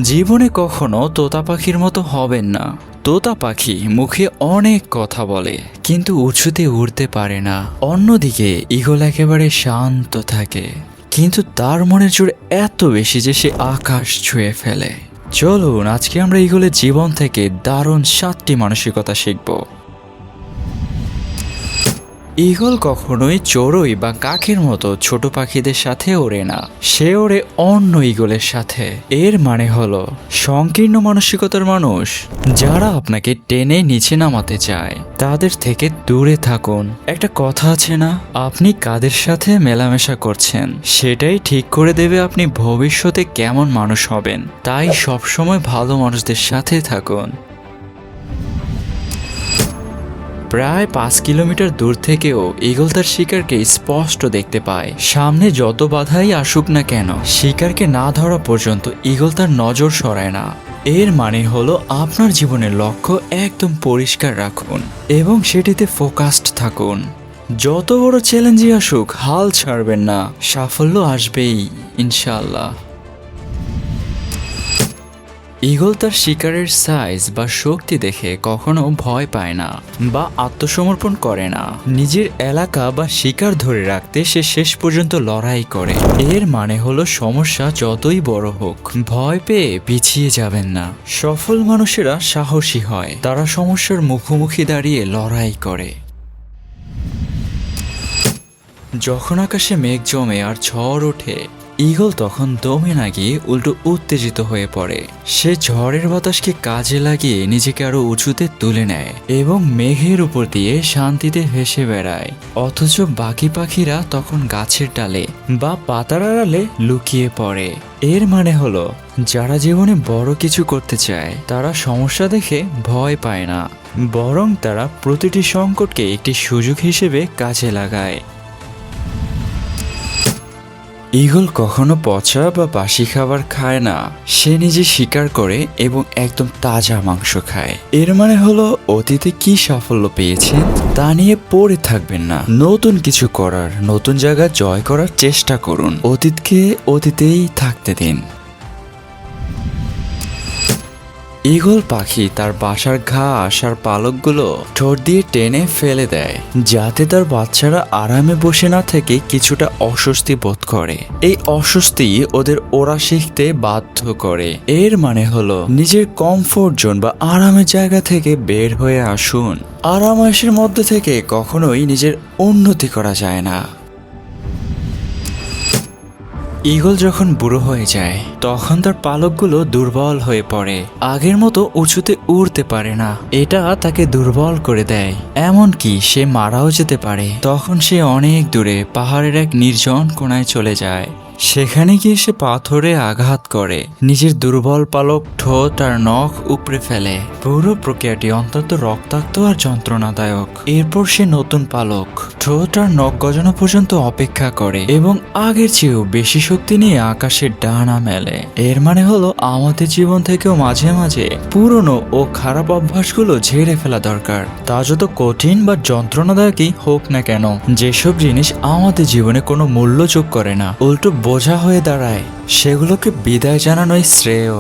জীবনে কখনো তোতা পাখির মতো হবেন না। তোতা পাখি মুখে অনেক কথা বলে কিন্তু উঁচুতে উড়তে পারে না। অন্যদিকে ঈগল একেবারে শান্ত থাকে কিন্তু তার মনের জোর এত বেশি যে সে আকাশ ছুঁয়ে ফেলে। চলুন আজকে আমরা ঈগলের জীবন থেকে দারুণ 7টি মানসিকতা শিখব। ঈগল কখনোই চড়ুই বা কাকের মতো ছোট পাখিদের সাথে ওড়ে না, সে ওড়ে অন্য ঈগলের সাথে। এর মানে হলো সংকীর্ণ মানসিকতার মানুষ যারা আপনাকে টেনে নিচে নামাতে চায় তাদের থেকে দূরে থাকুন। একটা কথা আছে না, আপনি কাদের সাথে মেলামেশা করছেন সেটাই ঠিক করে দেবে আপনি ভবিষ্যতে কেমন মানুষ হবেন। তাই সবসময় ভালো মানুষদের সাথে থাকুন। প্রায় 5 কিলোমিটার দূর থেকেও ঈগল তার শিকারকে স্পষ্ট দেখতে পায়। সামনে যত বাধাই আসুক না কেন, শিকারকে না ধরা পর্যন্ত ঈগল তার নজর সরায় না। এর মানে হলো আপনার জীবনের লক্ষ্য একদম পরিষ্কার রাখুন এবং সেটিতে ফোকাসড থাকুন। যত বড় চ্যালেঞ্জই আসুক হাল ছাড়বেন না, সাফল্য আসবেই ইনশাআল্লাহ। ঈগল তার শিকারের সাইজ বা শক্তি দেখে কখনো ভয় পায় না বা আত্মসমর্পণ করে না। নিজের এলাকা বা শিকার ধরে রাখতে সে শেষ পর্যন্ত লড়াই করে। এর মানে হলো সমস্যা যতই বড় হোক ভয় পেয়ে পিছিয়ে যাবেন না। সফল মানুষেরা সাহসী হয়, তারা সমস্যার মুখোমুখি দাঁড়িয়ে লড়াই করে। যখন আকাশে মেঘ জমে আর ঝড় ওঠে, ঈগল তখন দমে না গিয়ে উল্টো উত্তেজিত হয়ে পড়ে। সে ঝড়ের বাতাসকে কাজে লাগিয়ে নিজেকে আরো উঁচুতে তুলে নেয় এবং মেঘের উপর দিয়ে শান্তিতে ভেসে বেড়ায়। অথচ বাকি পাখিরা তখন গাছের ডালে বা পাতার আড়ালে লুকিয়ে পড়ে। এর মানে হলো যারা জীবনে বড় কিছু করতে চায় তারা সমস্যা দেখে ভয় পায় না, বরং তারা প্রতিটি সংকটকে একটি সুযোগ হিসেবে কাজে লাগায়। ঈগল কখনো পচা বা বাসি খাবার খায় না, সে নিজে শিকার করে এবং একদম তাজা মাংস খায়। এর মানে হলো অতীতে কি সাফল্য পেয়েছেন তা নিয়ে পড়ে থাকবেন না, নতুন কিছু করার, নতুন জায়গা জয় করার চেষ্টা করুন। অতীতকে অতীতেই থাকতে দিন। ঈগল পাখি তার বাসার ঘাস আর পালকগুলো ঠোঁট দিয়ে টেনে ফেলে দেয় যাতে তার বাচ্চারা আরামে বসে না থেকে কিছুটা অস্বস্তি বোধ করে। এই অস্বস্তি ওদের ওড়া শিখতে বাধ্য করে। এর মানে হলো নিজের কমফোর্ট জোন বা আরামের জায়গা থেকে বের হয়ে আসুন। আরামায়েশের মধ্যে থেকে কখনোই নিজের উন্নতি করা যায় না। ঈগল যখন বুড়ো হয়ে যায় তখন তার পালকগুলো দুর্বল হয়ে পড়ে, আগের মতো উঁচুতে উড়তে পারে না। এটা তাকে দুর্বল করে দেয়, এমনকি সে মারাও যেতে পারে। তখন সে অনেক দূরে পাহাড়ের এক নির্জন কোণায় চলে যায়। সেখানে গিয়ে সে পাথরে আঘাত করে নিজের দুর্বল পালক, ঠোঁট আর নখ উপড়ে ফেলে। পুরো প্রক্রিয়াটি অন্তত রক্তাক্ত আর যন্ত্রণাদায়ক। এরপর সে নতুন পালক, ঠোঁট আর নখ গজানো পর্যন্ত অপেক্ষা করে এবং আগের চেয়েও বেশি শক্তি নিয়ে আকাশের ডানা মেলে। এর মানে হলো আমাদের জীবন থেকেও মাঝে মাঝে পুরনো ও খারাপ অভ্যাসগুলো ঝেড়ে ফেলা দরকার। তা যত কঠিন বা যন্ত্রণাদায়কই হোক না কেন, যেসব জিনিস আমাদের জীবনে কোনো মূল্য যোগ করে না, উল্টো বোঝা হয়ে দাঁড়ায়, সেগুলোকে বিদায় জানানোই শ্রেয়।